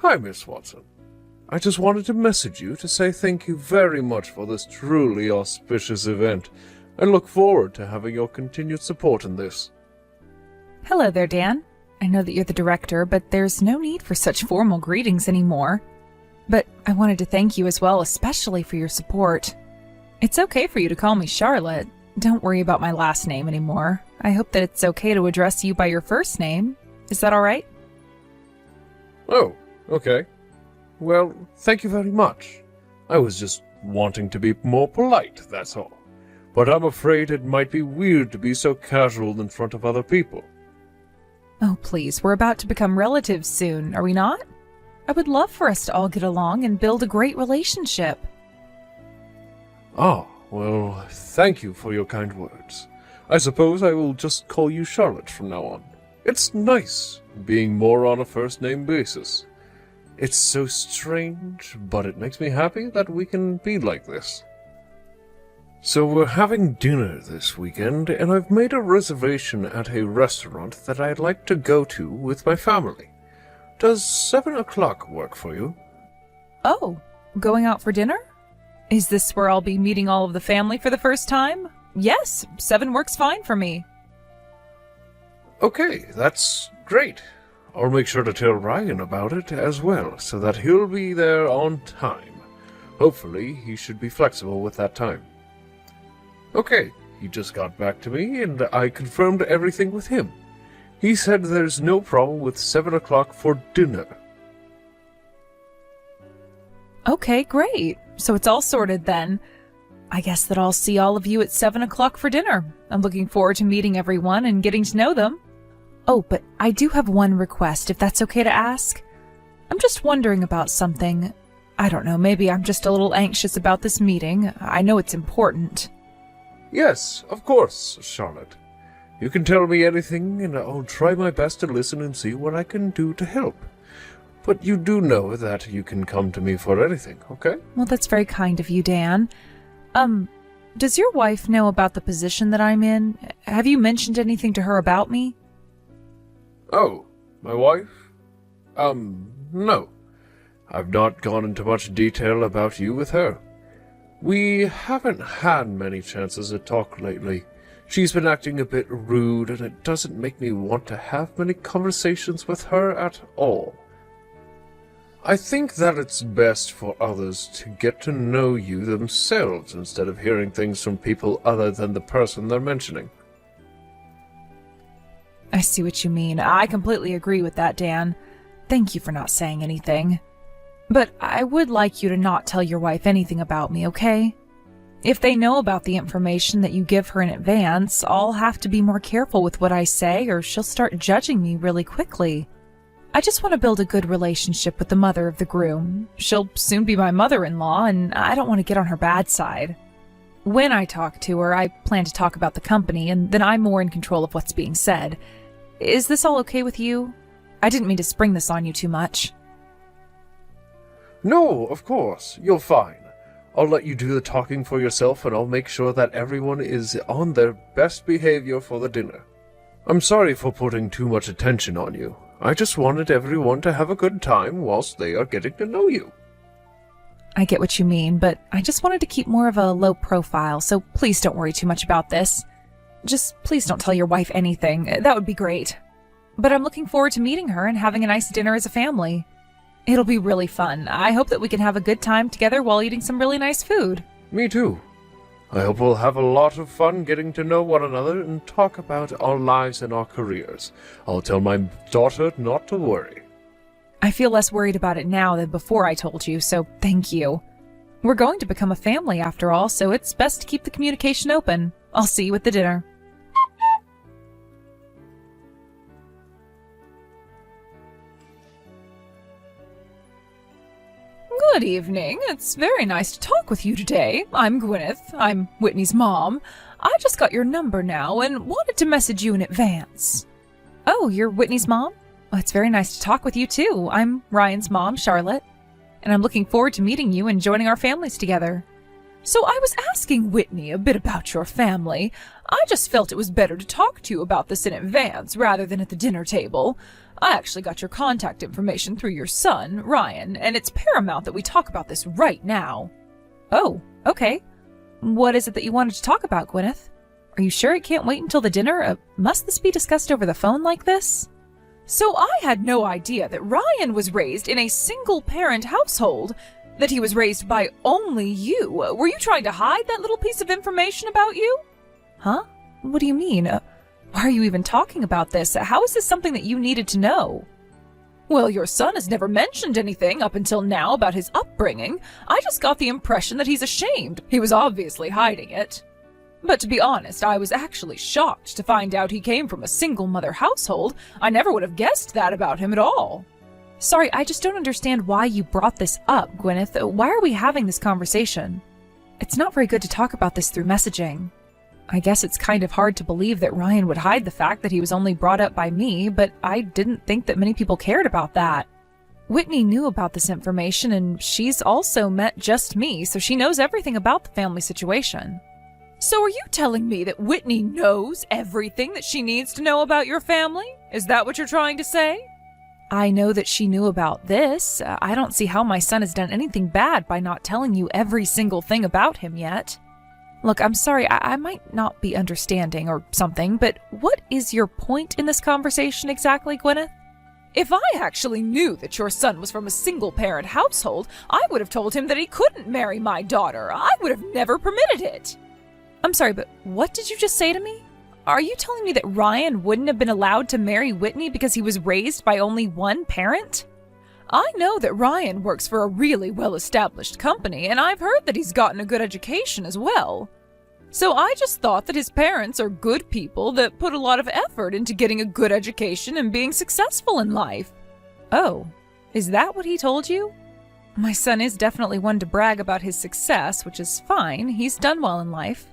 Hi, Miss Watson. I just wanted to message you to say thank you very much for this truly auspicious event, and look forward to having your continued support in this. Hello there, Dan. I know that you're the director, but there's no need for such formal greetings anymore. But I wanted to thank you as well, especially for your support. It's okay for you to call me Charlotte. Don't worry about my last name anymore. I hope that it's okay to address you by your first name. Is that all right? Oh, okay. Well, thank you very much. I was just wanting to be more polite, that's all. But I'm afraid it might be weird to be so casual in front of other people. Oh, please, we're about to become relatives soon, are we not? I would love for us to all get along and build a great relationship. Ah, well, thank you for your kind words. I suppose I will just call you Charlotte from now on. It's nice being more on a first-name basis. It's so strange, but it makes me happy that we can be like this. So we're having dinner this weekend, and I've made a reservation at a restaurant that I'd like to go to with my family. Does 7 o'clock work for you? Oh, going out for dinner? Is this where I'll be meeting all of the family for the first time? Yes, 7 works fine for me. Okay, that's great. I'll make sure to tell Ryan about it as well, so that he'll be there on time. Hopefully, he should be flexible with that time. Okay, he just got back to me, and I confirmed everything with him. He said there's no problem with 7 o'clock for dinner. Okay, great. So it's all sorted then. I guess that I'll see all of you at 7 o'clock for dinner. I'm looking forward to meeting everyone and getting to know them. Oh, but I do have one request, if that's okay to ask. I'm just wondering about something. I don't know, maybe I'm just a little anxious about this meeting. I know it's important. Yes, of course, Charlotte. You can tell me anything, and I'll try my best to listen and see what I can do to help. But you do know that you can come to me for anything, okay? Well, that's very kind of you, Dan. Does your wife know about the position that I'm in? Have you mentioned anything to her about me? Oh, my wife? No. I've not gone into much detail about you with her. We haven't had many chances to talk lately. She's been acting a bit rude, and it doesn't make me want to have many conversations with her at all. I think that it's best for others to get to know you themselves instead of hearing things from people other than the person they're mentioning. I see what you mean. I completely agree with that, Dan. Thank you for not saying anything. But I would like you to not tell your wife anything about me, okay? If they know about the information that you give her in advance, I'll have to be more careful with what I say, or she'll start judging me really quickly. I just want to build a good relationship with the mother of the groom. She'll soon be my mother-in-law, and I don't want to get on her bad side. When I talk to her, I plan to talk about the company, and then I'm more in control of what's being said. Is this all okay with you? I didn't mean to spring this on you too much. No, of course. You're fine. I'll let you do the talking for yourself, and I'll make sure that everyone is on their best behavior for the dinner. I'm sorry for putting too much attention on you. I just wanted everyone to have a good time whilst they are getting to know you. I get what you mean, but I just wanted to keep more of a low profile, so please don't worry too much about this. Just please don't tell your wife anything. That would be great. But I'm looking forward to meeting her and having a nice dinner as a family. It'll be really fun. I hope that we can have a good time together while eating some really nice food. Me too. I hope we'll have a lot of fun getting to know one another and talk about our lives and our careers. I'll tell my daughter not to worry. I feel less worried about it now than before I told you, so thank you. We're going to become a family after all, so it's best to keep the communication open. I'll see you at the dinner. Good evening. It's very nice to talk with you today. I'm Gwyneth. I'm Whitney's mom. I just got your number now and wanted to message you in advance. Oh, you're Whitney's mom? Well, it's very nice to talk with you too. I'm Ryan's mom, Charlotte. And I'm looking forward to meeting you and joining our families together. So I was asking Whitney a bit about your family. I just felt it was better to talk to you about this in advance rather than at the dinner table. I actually got your contact information through your son, Ryan, and it's paramount that we talk about this right now. Oh, okay. What is it that you wanted to talk about, Gwyneth? Are you sure it can't wait until the dinner? Must this be discussed over the phone like this? So I had no idea that Ryan was raised in a single-parent household, that he was raised by only you. Were you trying to hide that little piece of information about you? Huh? What do you mean? Why are you even talking about this? How is this something that you needed to know? Well, your son has never mentioned anything up until now about his upbringing. I just got the impression that he's ashamed. He was obviously hiding it. But to be honest, I was actually shocked to find out he came from a single-mother household. I never would have guessed that about him at all. Sorry, I just don't understand why you brought this up, Gwyneth. Why are we having this conversation? It's not very good to talk about this through messaging. I guess it's kind of hard to believe that Ryan would hide the fact that he was only brought up by me, but I didn't think that many people cared about that. Whitney knew about this information, and she's also met just me, so she knows everything about the family situation. So are you telling me that Whitney knows everything that she needs to know about your family? Is that what you're trying to say? I know that she knew about this. I don't see how my son has done anything bad by not telling you every single thing about him yet. Look, I'm sorry, I might not be understanding or something, but what is your point in this conversation exactly, Gwyneth? If I actually knew that your son was from a single-parent household, I would have told him that he couldn't marry my daughter. I would have never permitted it. I'm sorry, but what did you just say to me? Are you telling me that Ryan wouldn't have been allowed to marry Whitney because he was raised by only one parent? I know that Ryan works for a really well-established company, and I've heard that he's gotten a good education as well. So I just thought that his parents are good people that put a lot of effort into getting a good education and being successful in life. Oh, is that what he told you? My son is definitely one to brag about his success, which is fine. He's done well in life.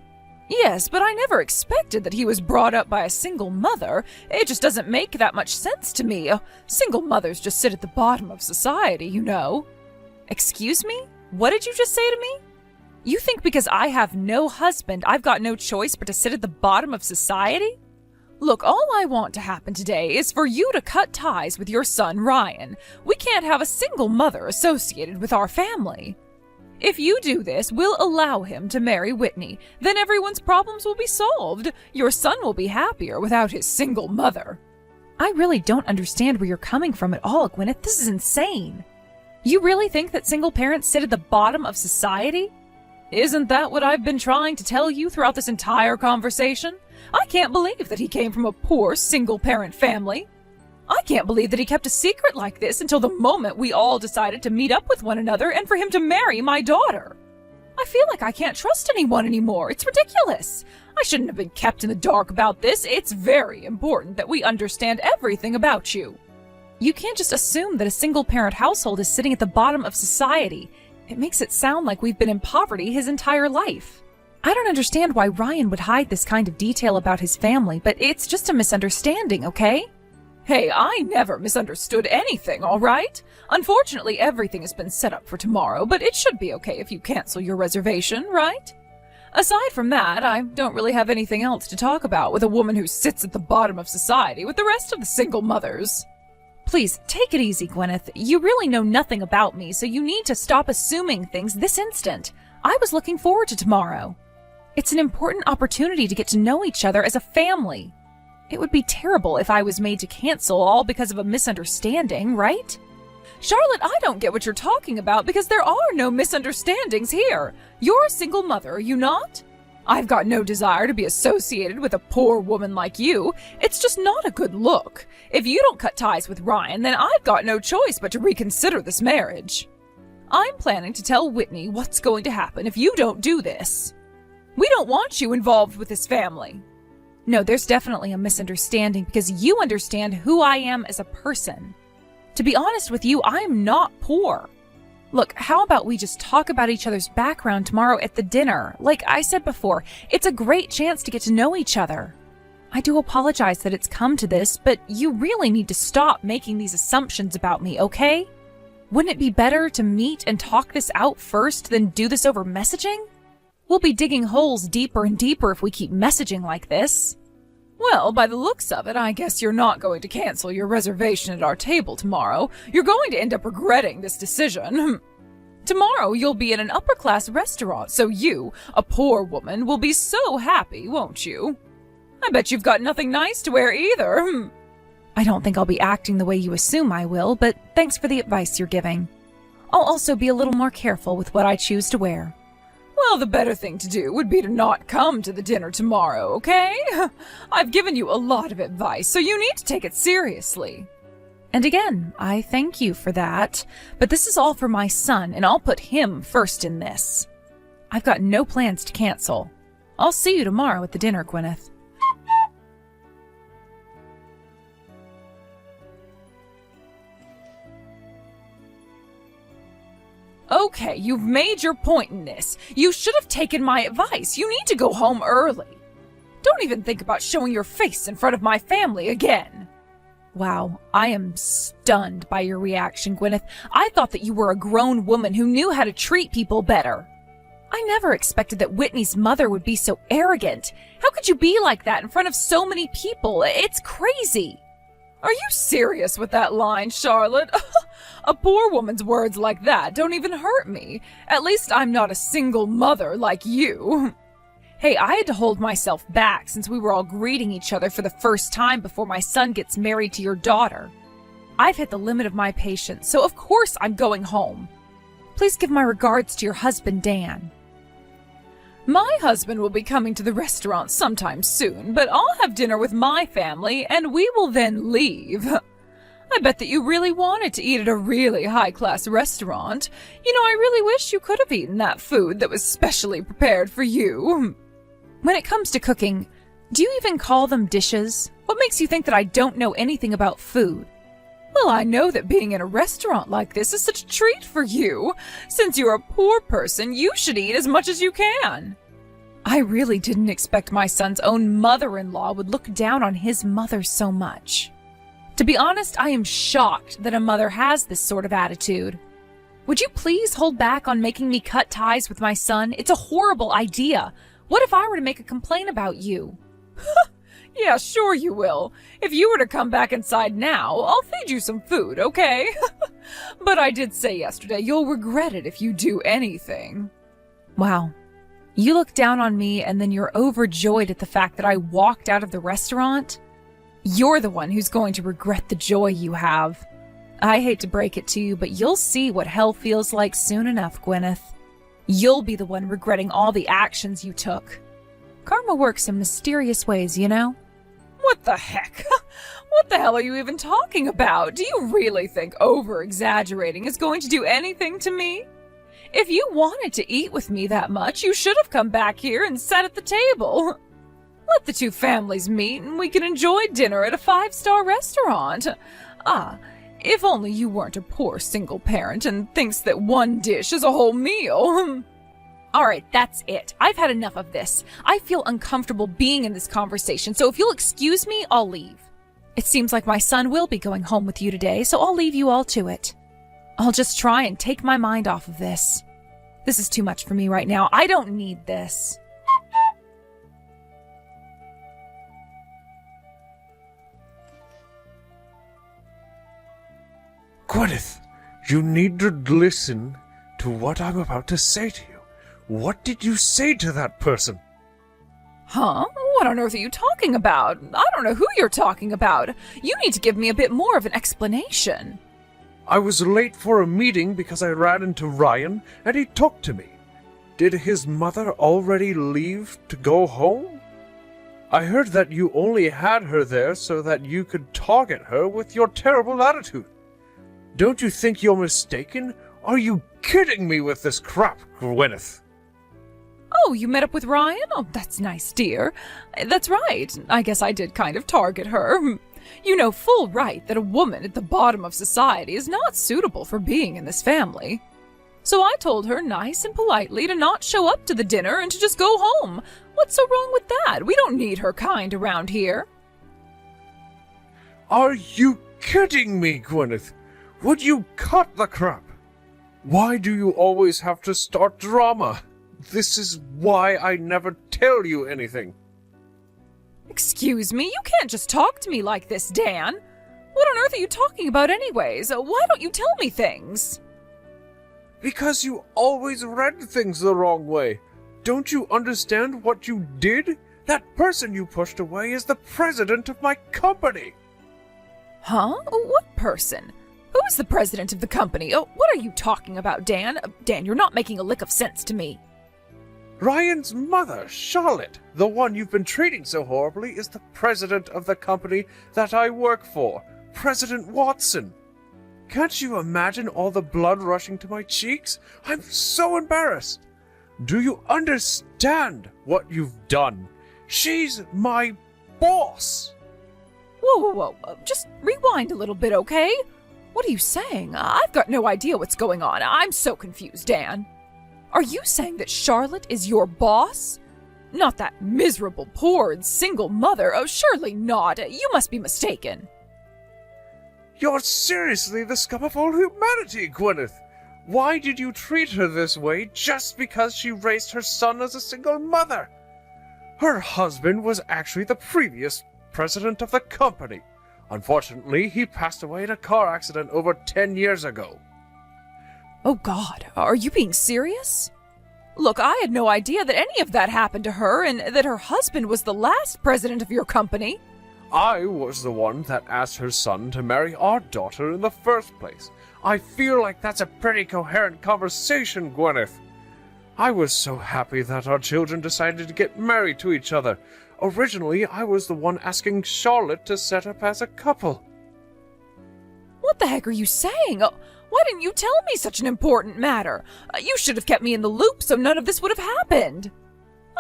Yes, but I never expected that he was brought up by a single mother. It just doesn't make that much sense to me. Single mothers just sit at the bottom of society, you know. Excuse me? What did you just say to me? You think because I have no husband, I've got no choice but to sit at the bottom of society? Look, all I want to happen today is for you to cut ties with your son, Ryan. We can't have a single mother associated with our family. If you do this, we'll allow him to marry Whitney. Then everyone's problems will be solved. Your son will be happier without his single mother. I really don't understand where you're coming from at all, Gwyneth. This is insane. You really think that single parents sit at the bottom of society? Isn't that what I've been trying to tell you throughout this entire conversation? I can't believe that he came from a poor single-parent family. I can't believe that he kept a secret like this until the moment we all decided to meet up with one another and for him to marry my daughter. I feel like I can't trust anyone anymore. It's ridiculous. I shouldn't have been kept in the dark about this. It's very important that we understand everything about you. You can't just assume that a single-parent household is sitting at the bottom of society. It makes it sound like we've been in poverty his entire life. I don't understand why Ryan would hide this kind of detail about his family, but it's just a misunderstanding, okay? Hey, I never misunderstood anything, all right? Unfortunately, everything has been set up for tomorrow, but it should be okay if you cancel your reservation, right? Aside from that, I don't really have anything else to talk about with a woman who sits at the bottom of society with the rest of the single mothers. Please, take it easy, Gwyneth. You really know nothing about me, so you need to stop assuming things this instant. I was looking forward to tomorrow. It's an important opportunity to get to know each other as a family. It would be terrible if I was made to cancel all because of a misunderstanding, right? Charlotte, I don't get what you're talking about because there are no misunderstandings here. You're a single mother, are you not? I've got no desire to be associated with a poor woman like you. It's just not a good look. If you don't cut ties with Ryan, then I've got no choice but to reconsider this marriage. I'm planning to tell Whitney what's going to happen if you don't do this. We don't want you involved with this family. No, there's definitely a misunderstanding because you understand who I am as a person. To be honest with you, I'm not poor. Look, how about we just talk about each other's background tomorrow at the dinner? Like I said before, it's a great chance to get to know each other. I do apologize that it's come to this, but you really need to stop making these assumptions about me, okay? Wouldn't it be better to meet and talk this out first than do this over messaging? We'll be digging holes deeper and deeper if we keep messaging like this. Well, by the looks of it, I guess you're not going to cancel your reservation at our table tomorrow. You're going to end up regretting this decision. Tomorrow you'll be in an upper-class restaurant, so you, a poor woman, will be so happy, won't you? I bet you've got nothing nice to wear either. I don't think I'll be acting the way you assume I will, but thanks for the advice you're giving. I'll also be a little more careful with what I choose to wear. Well, the better thing to do would be to not come to the dinner tomorrow, okay? I've given you a lot of advice, so you need to take it seriously. And again, I thank you for that, but this is all for my son, and I'll put him first in this. I've got no plans to cancel. I'll see you tomorrow at the dinner, Gwyneth. Okay, you've made your point in this. You should have taken my advice. You need to go home early. Don't even think about showing your face in front of my family again. Wow, I am stunned by your reaction, Gwyneth. I thought that you were a grown woman who knew how to treat people better. I never expected that Whitney's mother would be so arrogant. How could you be like that in front of so many people? It's crazy. Are you serious with that line, Charlotte? A poor woman's words like that don't even hurt me. At least I'm not a single mother like you. Hey, I had to hold myself back since we were all greeting each other for the first time before my son gets married to your daughter. I've hit the limit of my patience, so of course I'm going home. Please give my regards to your husband, Dan. My husband will be coming to the restaurant sometime soon, but I'll have dinner with my family and we will then leave. I bet that you really wanted to eat at a really high-class restaurant. You know, I really wish you could have eaten that food that was specially prepared for you. When it comes to cooking, do you even call them dishes? What makes you think that I don't know anything about food? Well, I know that being in a restaurant like this is such a treat for you. Since you're a poor person, you should eat as much as you can. I really didn't expect my son's own mother-in-law would look down on his mother so much. To be honest, I am shocked that a mother has this sort of attitude. Would you please hold back on making me cut ties with my son? It's a horrible idea. What if I were to make a complaint about you? Yeah, sure you will. If you were to come back inside now, I'll feed you some food, okay? But I did say yesterday you'll regret it if you do anything. Wow. You look down on me and then you're overjoyed at the fact that I walked out of the restaurant? You're the one who's going to regret the joy you have. I hate to break it to you, but you'll see what hell feels like soon enough, Gwyneth. You'll be the one regretting all the actions you took. Karma works in mysterious ways, you know? What the heck? What the hell are you even talking about? Do you really think over-exaggerating is going to do anything to me? If you wanted to eat with me that much, you should have come back here and sat at the table. Let the two families meet and we can enjoy dinner at a 5-star restaurant. Ah, if only you weren't a poor single parent and thinks that one dish is a whole meal. All right, that's it. I've had enough of this. I feel uncomfortable being in this conversation, so if you'll excuse me, I'll leave. It seems like my son will be going home with you today, so I'll leave you all to it. I'll just try and take my mind off of this. This is too much for me right now. I don't need this. Gwyneth, you need to listen to what I'm about to say to you. What did you say to that person? Huh? What on earth are you talking about? I don't know who you're talking about. You need to give me a bit more of an explanation. I was late for a meeting because I ran into Ryan and he talked to me. Did his mother already leave to go home? I heard that you only had her there so that you could target her with your terrible attitude. Don't you think you're mistaken? Are you kidding me with this crap, Gwyneth? Oh, you met up with Ryan? Oh, that's nice, dear. That's right. I guess I did kind of target her. You know full right that a woman at the bottom of society is not suitable for being in this family. So I told her nice and politely to not show up to the dinner and to just go home. What's so wrong with that? We don't need her kind around here. Are you kidding me, Gwyneth? Would you cut the crap? Why do you always have to start drama? This is why I never tell you anything. Excuse me, you can't just talk to me like this, Dan. What on earth are you talking about anyways? Why don't you tell me things? Because you always read things the wrong way. Don't you understand what you did? That person you pushed away is the president of my company. Huh? What person? Who is the president of the company? What are you talking about, Dan? Dan, you're not making a lick of sense to me. Ryan's mother, Charlotte, the one you've been treating so horribly, is the president of the company that I work for, President Watson. Can't you imagine all the blood rushing to my cheeks? I'm so embarrassed. Do you understand what you've done? She's my boss. Whoa. Just rewind a little bit, okay? What are you saying? I've got no idea what's going on. I'm so confused, Dan. Are you saying that Charlotte is your boss? Not that miserable, poor, single mother. Oh, surely not. You must be mistaken. You're seriously the scum of all humanity, Gwyneth. Why did you treat her this way just because she raised her son as a single mother? Her husband was actually the previous president of the company. Unfortunately, he passed away in a car accident over 10 years ago. Oh God, are you being serious? Look, I had no idea that any of that happened to her and that her husband was the last president of your company. I was the one that asked her son to marry our daughter in the first place. I feel like that's a pretty coherent conversation, Gwyneth. I was so happy that our children decided to get married to each other. Originally, I was the one asking Charlotte to set up as a couple. What the heck are you saying? Why didn't you tell me such an important matter? You should have kept me in the loop so none of this would have happened.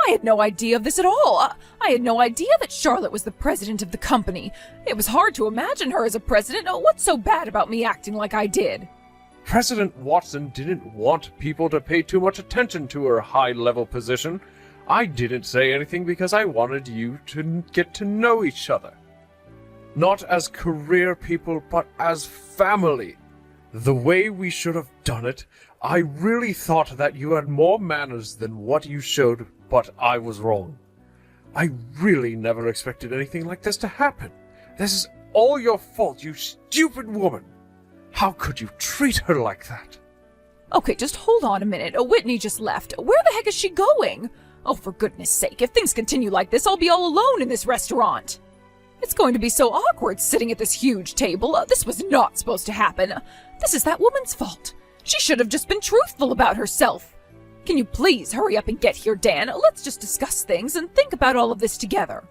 I had no idea of this at all. I had no idea that Charlotte was the president of the company. It was hard to imagine her as a president. What's so bad about me acting like I did? President Watson didn't want people to pay too much attention to her high-level position. I didn't say anything because I wanted you to get to know each other. Not as career people, but as family. The way we should have done it, I really thought that you had more manners than what you showed, but I was wrong. I really never expected anything like this to happen. This is all your fault, you stupid woman. How could you treat her like that? Okay, just hold on a minute. Whitney just left. Where the heck is she going? Oh, for goodness sake, if things continue like this, I'll be all alone in this restaurant. It's going to be so awkward sitting at this huge table. This was not supposed to happen. This is that woman's fault. She should have just been truthful about herself. Can you please hurry up and get here, Dan? Let's just discuss things and think about all of this together.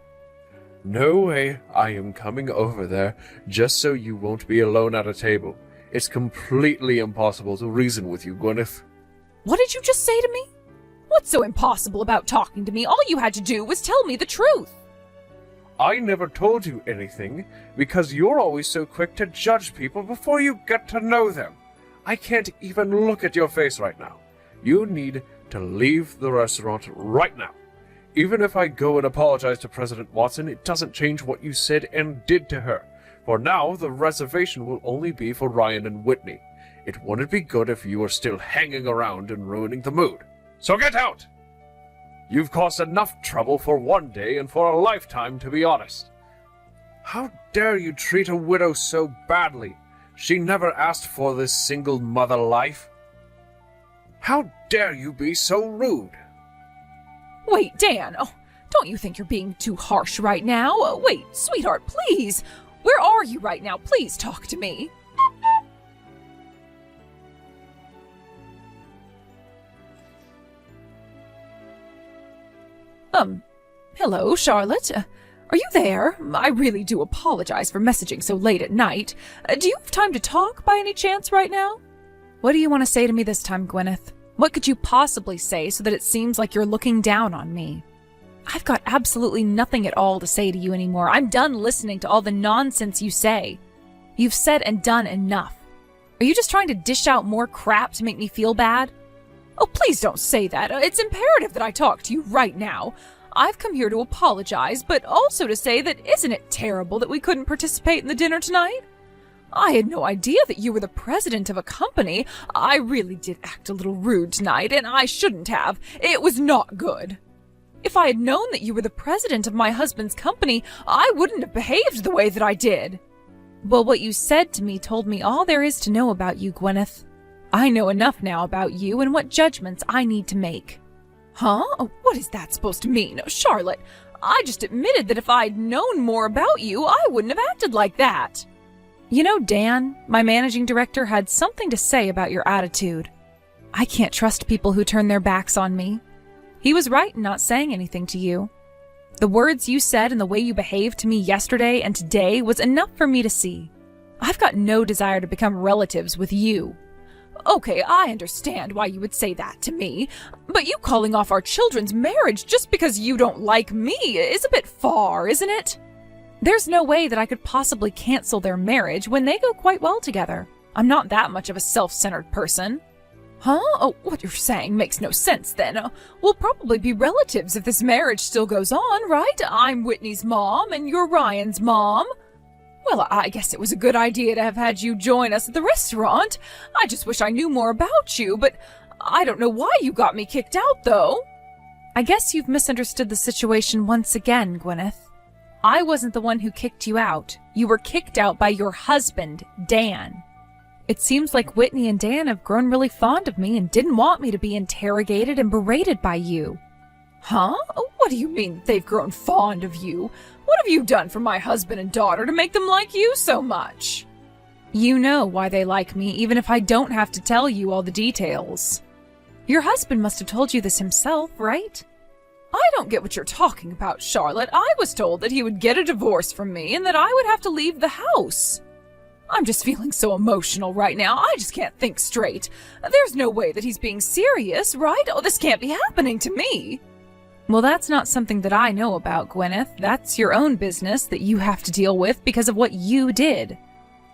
No way. I am coming over there just so you won't be alone at a table. It's completely impossible to reason with you, Gwyneth. What did you just say to me? What's so impossible about talking to me? All you had to do was tell me the truth. I never told you anything because you're always so quick to judge people before you get to know them. I can't even look at your face right now. You need to leave the restaurant right now. Even if I go and apologize to President Watson, it doesn't change what you said and did to her. For now, the reservation will only be for Ryan and Whitney. It wouldn't be good if you were still hanging around and ruining the mood. So get out! You've caused enough trouble for one day and for a lifetime, to be honest. How dare you treat a widow so badly? She never asked for this single mother life. How dare you be so rude? Wait, Dan, don't you think you're being too harsh right now? Wait, sweetheart, please. Where are you right now? Please talk to me. Hello, Charlotte. Are you there? I really do apologize for messaging so late at night. Do you have time to talk by any chance right now? What do you want to say to me this time, Gwyneth? What could you possibly say so that it seems like you're looking down on me? I've got absolutely nothing at all to say to you anymore. I'm done listening to all the nonsense you say. You've said and done enough. Are you just trying to dish out more crap to make me feel bad? Oh, please don't say that. It's imperative that I talk to you right now. I've come here to apologize, but also to say that isn't it terrible that we couldn't participate in the dinner tonight? I had no idea that you were the president of a company. I really did act a little rude tonight, and I shouldn't have. It was not good. If I had known that you were the president of my husband's company, I wouldn't have behaved the way that I did. Well, what you said to me told me all there is to know about you, Gwyneth. I know enough now about you and what judgments I need to make. Huh? What is that supposed to mean? Charlotte, I just admitted that if I'd known more about you, I wouldn't have acted like that. You know, Dan, my managing director had something to say about your attitude. I can't trust people who turn their backs on me. He was right in not saying anything to you. The words you said and the way you behaved to me yesterday and today was enough for me to see. I've got no desire to become relatives with you. Okay, I understand why you would say that to me, but you calling off our children's marriage just because you don't like me is a bit far, isn't it? There's no way that I could possibly cancel their marriage when they go quite well together. I'm not that much of a self-centered person. Huh? Oh, what you're saying makes no sense then. We'll probably be relatives if this marriage still goes on, right? I'm Whitney's mom and you're Ryan's mom. Well, I guess it was a good idea to have had you join us at the restaurant. I just wish I knew more about you, but I don't know why you got me kicked out, though. I guess you've misunderstood the situation once again, Gwyneth. I wasn't the one who kicked you out. You were kicked out by your husband, Dan. It seems like Whitney and Dan have grown really fond of me and didn't want me to be interrogated and berated by you. Huh? What do you mean they've grown fond of you? What have you done for my husband and daughter to make them like you so much? You know why they like me, even if I don't have to tell you all the details. Your husband must have told you this himself, right? I don't get what you're talking about, Charlotte. I was told that he would get a divorce from me and that I would have to leave the house. I'm just feeling so emotional right now. I just can't think straight. There's no way that he's being serious, right? Oh, this can't be happening to me. Well, that's not something that I know about, Gwyneth. That's your own business that you have to deal with because of what you did.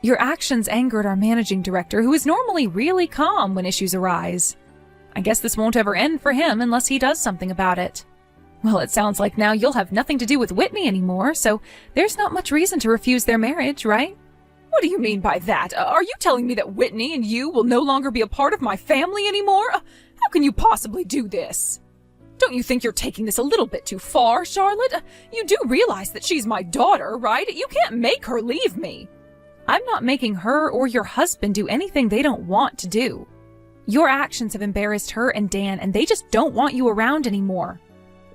Your actions angered our managing director, who is normally really calm when issues arise. I guess this won't ever end for him unless he does something about it. Well, it sounds like now you'll have nothing to do with Whitney anymore, so there's not much reason to refuse their marriage, right? What do you mean by that? Are you telling me that Whitney and you will no longer be a part of my family anymore? How can you possibly do this? Don't you think you're taking this a little bit too far, Charlotte? You do realize that she's my daughter, right? You can't make her leave me. I'm not making her or your husband do anything they don't want to do. Your actions have embarrassed her and Dan, and they just don't want you around anymore.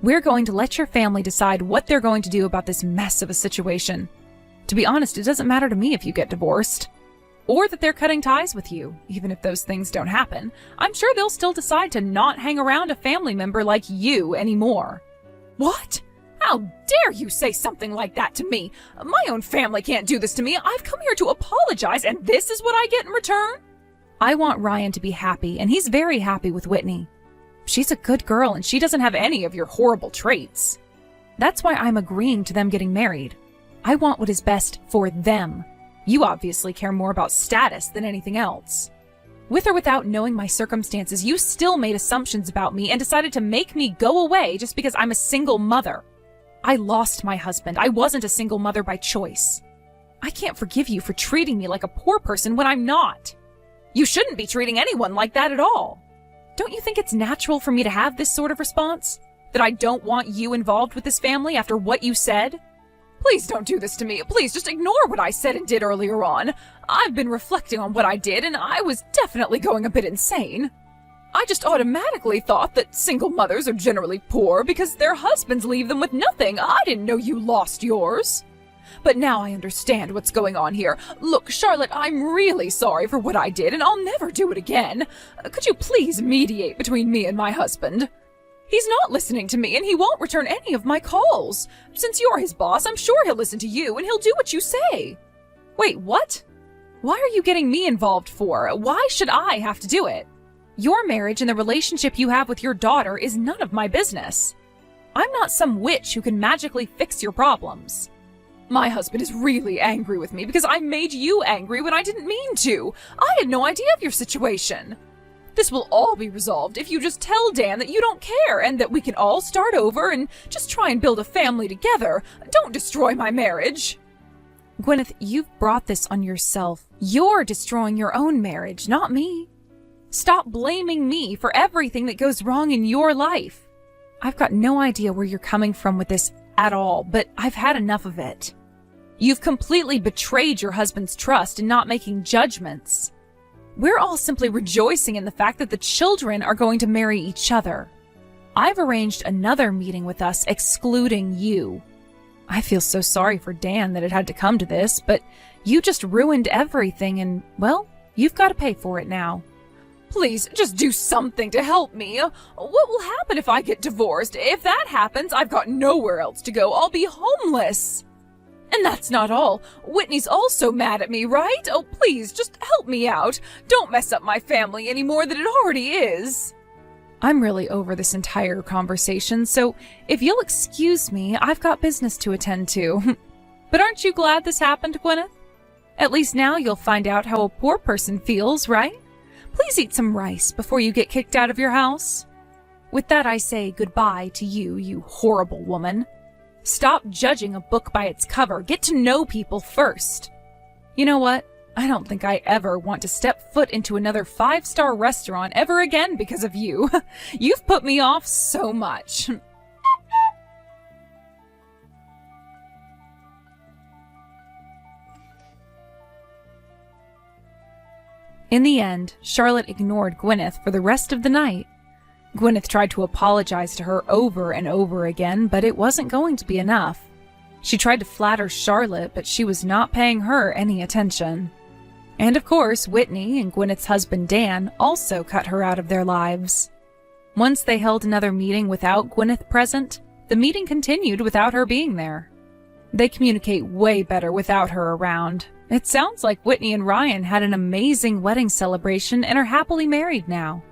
We're going to let your family decide what they're going to do about this mess of a situation. To be honest, it doesn't matter to me if you get divorced. Or that they're cutting ties with you, even if those things don't happen. I'm sure they'll still decide to not hang around a family member like you anymore. What? How dare you say something like that to me? My own family can't do this to me. I've come here to apologize, and this is what I get in return? I want Ryan to be happy, and he's very happy with Whitney. She's a good girl, and she doesn't have any of your horrible traits. That's why I'm agreeing to them getting married. I want what is best for them. You obviously care more about status than anything else. With or without knowing my circumstances, you still made assumptions about me and decided to make me go away just because I'm a single mother. I lost my husband. I wasn't a single mother by choice. I can't forgive you for treating me like a poor person when I'm not. You shouldn't be treating anyone like that at all. Don't you think it's natural for me to have this sort of response? That I don't want you involved with this family after what you said? Please don't do this to me. Please just ignore what I said and did earlier on. I've been reflecting on what I did, and I was definitely going a bit insane. I just automatically thought that single mothers are generally poor because their husbands leave them with nothing. I didn't know you lost yours. But now I understand what's going on here. Look, Charlotte, I'm really sorry for what I did, and I'll never do it again. Could you please mediate between me and my husband? He's not listening to me, and he won't return any of my calls. Since you're his boss, I'm sure he'll listen to you, and he'll do what you say. Wait, what? Why are you getting me involved for? Why should I have to do it? Your marriage and the relationship you have with your daughter is none of my business. I'm not some witch who can magically fix your problems. My husband is really angry with me because I made you angry when I didn't mean to. I had no idea of your situation. This will all be resolved if you just tell Dan that you don't care and that we can all start over and just try and build a family together. Don't destroy my marriage. Gwyneth, you've brought this on yourself. You're destroying your own marriage, not me. Stop blaming me for everything that goes wrong in your life. I've got no idea where you're coming from with this at all, but I've had enough of it. You've completely betrayed your husband's trust in not making judgments. We're all simply rejoicing in the fact that the children are going to marry each other. I've arranged another meeting with us excluding you. I feel so sorry for Dan that it had to come to this, but you just ruined everything and, well, you've got to pay for it now. Please, just do something to help me. What will happen if I get divorced? If that happens, I've got nowhere else to go. I'll be homeless. And that's not all. Whitney's also mad at me, right? Oh, please, just help me out. Don't mess up my family any more than it already is. I'm really over this entire conversation, so if you'll excuse me, I've got business to attend to. But aren't you glad this happened, Gwyneth? At least now you'll find out how a poor person feels, right? Please eat some rice before you get kicked out of your house. With that, I say goodbye to you, you horrible woman. Stop judging a book by its cover. Get to know people first. You know what? I don't think I ever want to step foot into another 5-star restaurant ever again because of you. You've put me off so much. In the end, Charlotte ignored Gwyneth for the rest of the night. Gwyneth tried to apologize to her over and over again, but it wasn't going to be enough. She tried to flatter Charlotte, but she was not paying her any attention. And of course, Whitney and Gwyneth's husband Dan also cut her out of their lives. Once they held another meeting without Gwyneth present, the meeting continued without her being there. They communicate way better without her around. It sounds like Whitney and Ryan had an amazing wedding celebration and are happily married now.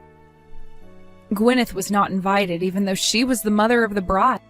Gwyneth was not invited even though she was the mother of the bride.